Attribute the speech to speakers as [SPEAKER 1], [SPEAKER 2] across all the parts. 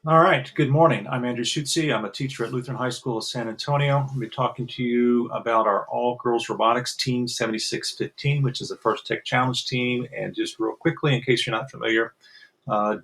[SPEAKER 1] All right, good morning. I'm Andrew Schuetze. I'm a teacher at Lutheran High School of San Antonio. I'll be talking to you about our All Girls Robotics Team 7615, which is the first Tech Challenge team. And just real quickly, in case you're not familiar,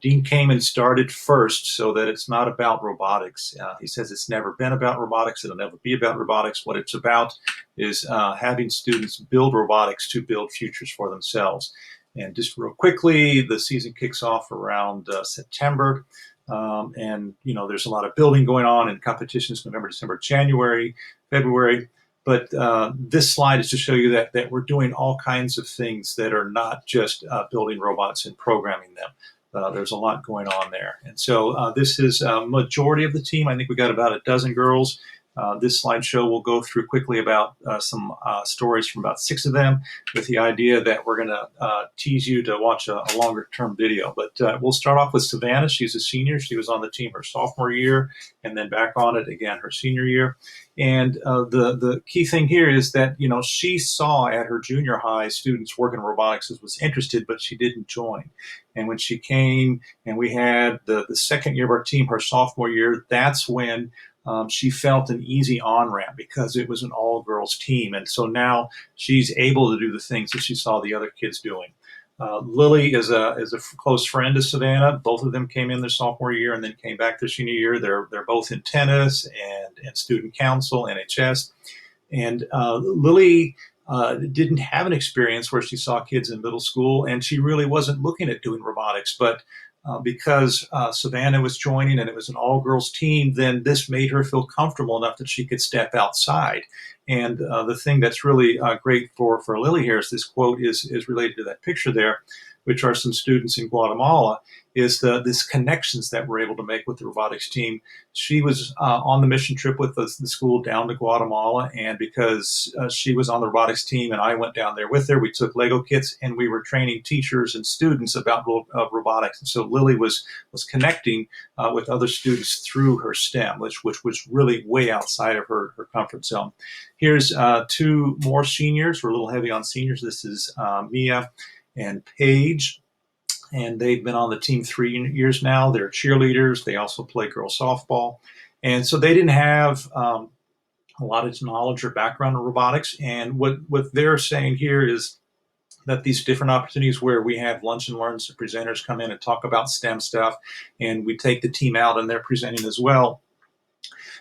[SPEAKER 1] Dean Kamen started first so that it's not about robotics. He says it's never been about robotics. It'll never be about robotics. What it's about is having students build robotics to build futures for themselves. And just real quickly, the season kicks off around September. And there's a lot of building going on and competitions November, December, January, February. But this slide is to show you that we're doing all kinds of things that are not just building robots and programming them. There's a lot going on there. And so this is a majority of the team. I think we got about a dozen girls. This slideshow will go through quickly about some stories from about 6 of them, with the idea that we're going to tease you to watch a longer term video. But we'll start off with Savannah. She's a senior. She was on the team her sophomore year and then back on it again her senior year. And the key thing here is that, she saw at her junior high students working in robotics, was interested, but she didn't join. And when she came and we had the second year of our team, her sophomore year, that's when she felt an easy on-ramp because it was an all-girls team. And so now she's able to do the things that she saw the other kids doing. Lily is a close friend of Savannah. Both of them came in their sophomore year and then came back their senior year. They're both in tennis and student council, NHS. And Lily didn't have an experience where she saw kids in middle school, and she really wasn't looking at doing robotics. But because Savannah was joining and it was an all-girls team, then this made her feel comfortable enough that she could step outside. And the thing that's really great for Lily here is this quote is related to that picture there, which are some students in Guatemala, is this connections that we're able to make with the robotics team. She was on the mission trip with the school down to Guatemala, and because she was on the robotics team and I went down there with her, we took Lego kits and we were training teachers and students about robotics. And so Lily was connecting with other students through her STEM, which was really way outside of her comfort zone. Here's 2 more seniors. We're a little heavy on seniors. This is Mia and Paige, and they've been on the team 3 years now. They're cheerleaders. They also play girls softball. And so they didn't have a lot of knowledge or background in robotics. And what they're saying here is that these different opportunities where we have lunch and learns, the presenters come in and talk about STEM stuff, and we take the team out and they're presenting as well,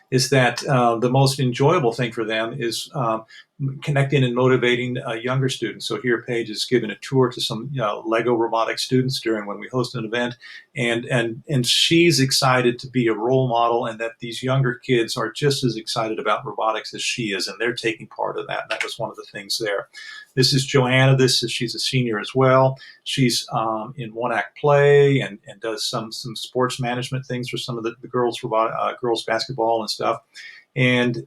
[SPEAKER 1] is that the most enjoyable thing for them is connecting and motivating younger students. So here Paige is giving a tour to some Lego robotics students during when we host an event, and she's excited to be a role model, and that these younger kids are just as excited about robotics as she is, and they're taking part of that. And that was one of the things there. This is Joanna. She's a senior as well. She's in one-act play and does some sports management things for some of the girls girls basketball and stuff. And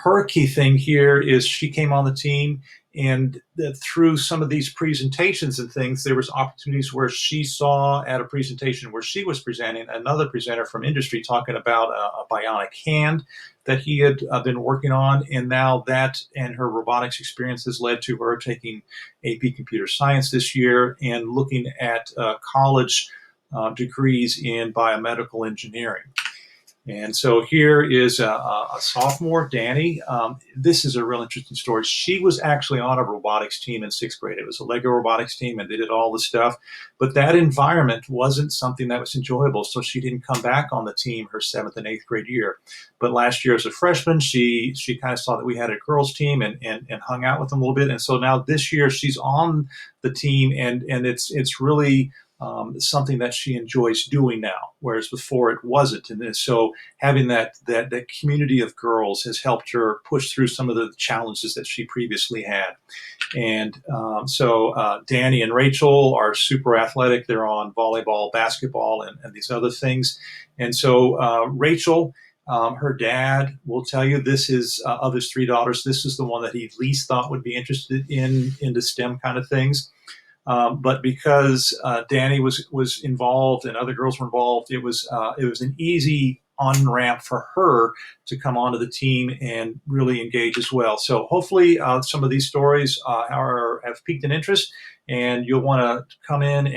[SPEAKER 1] her key thing here is she came on the team, and through some of these presentations and things, there was opportunities where she saw at a presentation where she was presenting, another presenter from industry talking about a bionic hand that he had been working on, and now that and her robotics experiences led to her taking AP Computer Science this year and looking at college degrees in biomedical engineering. And so here is a sophomore, Dani. This is a real interesting story. She was actually on a robotics team in 6th grade. It was a Lego robotics team, and they did all the stuff. But that environment wasn't something that was enjoyable, so she didn't come back on the team her 7th and 8th grade year. But last year as a freshman, she kind of saw that we had a girls team and hung out with them a little bit. And so now this year she's on the team, and it's really something that she enjoys doing now, whereas before it wasn't. And so having that community of girls has helped her push through some of the challenges that she previously had. And so Dani and Rachel are super athletic. They're on volleyball, basketball, and these other things. And so Rachel, her dad will tell you this is, of his 3 daughters, this is the one that he least thought would be interested in the STEM kind of things. But because Dani was involved and other girls were involved, it was an easy on-ramp for her to come onto the team and really engage as well. So hopefully some of these stories have piqued an interest, and you'll want to come in and